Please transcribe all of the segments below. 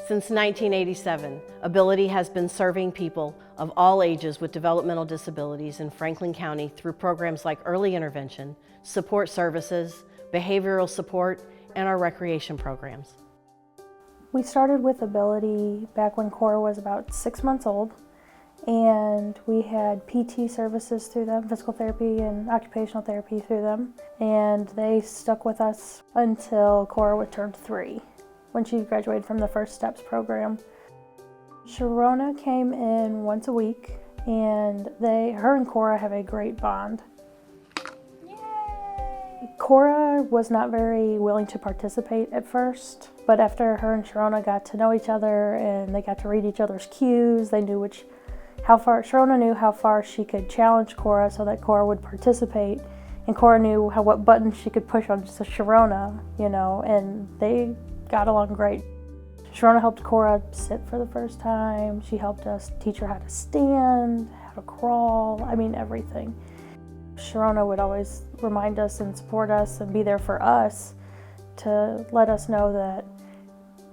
Since 1987, Ability has been serving people of all ages with developmental disabilities in Franklin County through programs like early intervention, support services, behavioral support, and our recreation programs. We started with Ability back when Cora was about 6 months old, and we had PT services through them, physical therapy and occupational therapy through them, and they stuck with us until Cora would turn 3, when she graduated from the First Steps program. Sharona came in once a week, and her and Cora have a great bond. Yay! Cora was not very willing to participate at first, but after her and Sharona got to know each other and they got to read each other's cues, they knew Sharona knew how far she could challenge Cora so that Cora would participate, and Cora knew what buttons she could push on Sharona, and they got along great. Sharona helped Cora sit for the first time. She helped us teach her how to stand, how to crawl, everything. Sharona would always remind us and support us and be there for us to let us know that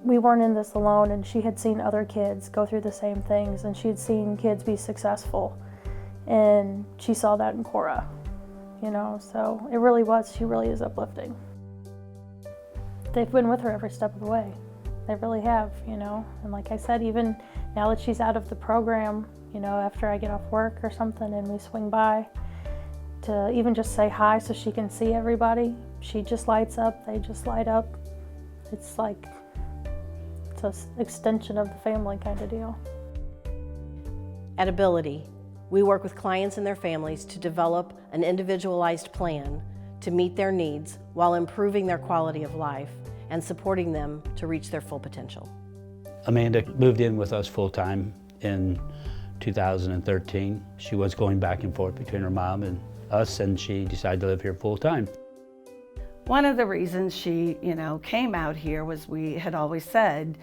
we weren't in this alone, and she had seen other kids go through the same things, and she had seen kids be successful, and she saw that in Cora, so she really is uplifting. They've been with her every step of the way. They really have, and like I said, even now that she's out of the program, after I get off work or something and we swing by, to even just say hi so she can see everybody, she just lights up, they just light up. It's like, it's an extension of the family kind of deal. At Ability, we work with clients and their families to develop an individualized plan to meet their needs while improving their quality of life and supporting them to reach their full potential. Amanda moved in with us full-time in 2013. She was going back and forth between her mom and us, and she decided to live here full-time. One of the reasons she, came out here was we had always said,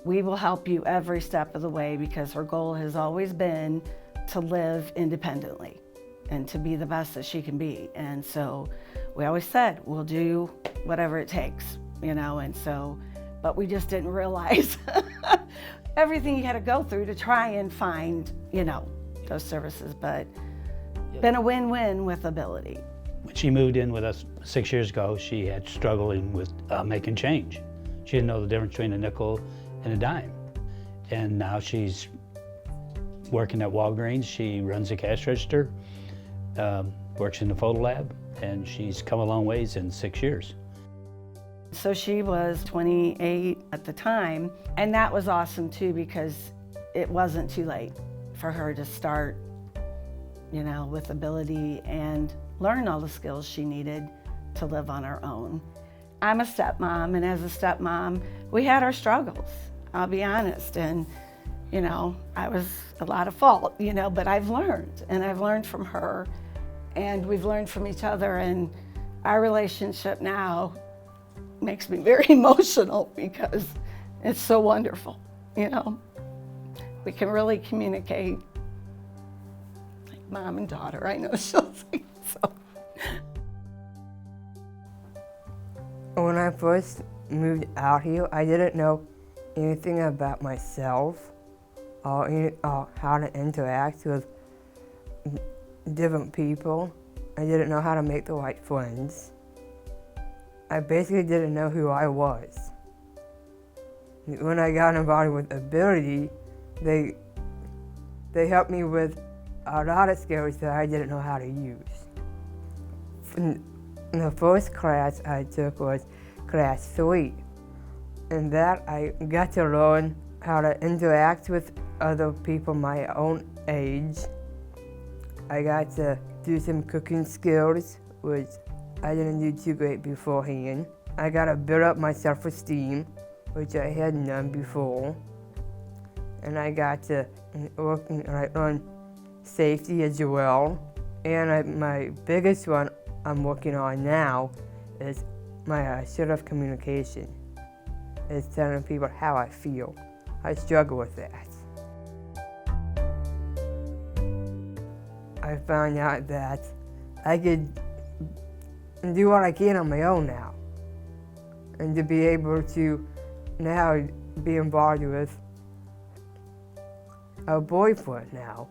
we will help you every step of the way, because her goal has always been to live independently and to be the best that she can be. And so we always said, we'll do whatever it takes, but we just didn't realize everything you had to go through to try and find, those services, but been a win-win with Ability. When she moved in with us 6 years ago, she had struggling with making change. She didn't know the difference between a nickel and a dime. And now she's working at Walgreens. She runs the cash register, works in the photo lab, and she's come a long ways in 6 years. So she was 28 at the time, and that was awesome too, because it wasn't too late for her to start, with Ability and learn all the skills she needed to live on her own. I'm a stepmom, and as a stepmom, we had our struggles, I'll be honest, and I was a lot of fault, but I've learned from her, and we've learned from each other, and our relationship now makes me very emotional because it's so wonderful, We can really communicate like mom and daughter. I know she'll think so. When I first moved out here, I didn't know anything about myself or how to interact with different people. I didn't know how to make the right friends. I basically didn't know who I was. When I got involved with Ability, they helped me with a lot of skills that I didn't know how to use. The first class I took was class 3. In that, I got to learn how to interact with other people my own age. I got to do some cooking skills, which I didn't do too great beforehand. I got to build up my self-esteem, which I hadn't done before. And I got to learn safety as well. And my biggest one I'm working on now is my assertive communication. It's telling people how I feel. I struggle with that. I found out that I could do what I can on my own now. And to be able to now be involved with a boyfriend now.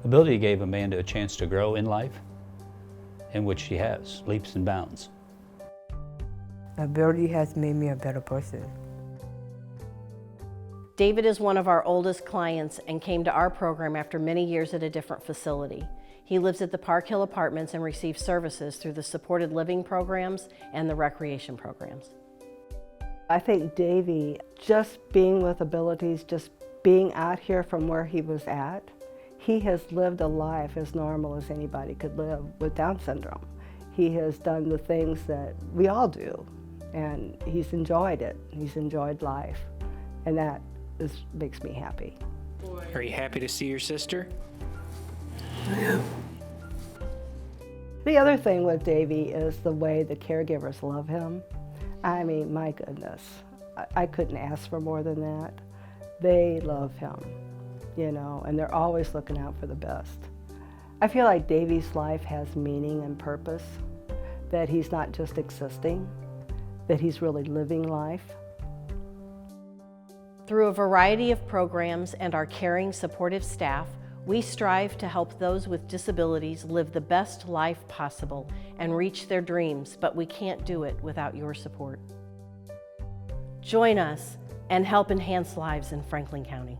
Ability gave Amanda a chance to grow in life, in which she has, leaps and bounds. Ability has made me a better person. David is one of our oldest clients and came to our program after many years at a different facility. He lives at the Park Hill Apartments and receives services through the supported living programs and the recreation programs. I think Davey, just being with abilities, just being out here from where he was at, he has lived a life as normal as anybody could live with Down syndrome. He has done the things that we all do, and he's enjoyed it. He's enjoyed life, and that makes me happy. Are you happy to see your sister? The other thing with Davey is the way the caregivers love him. I mean, my goodness, I couldn't ask for more than that. They love him, you know, and they're always looking out for the best. I feel like Davey's life has meaning and purpose, that he's not just existing, that he's really living life. Through a variety of programs and our caring, supportive staff, we strive to help those with disabilities live the best life possible and reach their dreams, but we can't do it without your support. Join us and help enhance lives in Franklin County.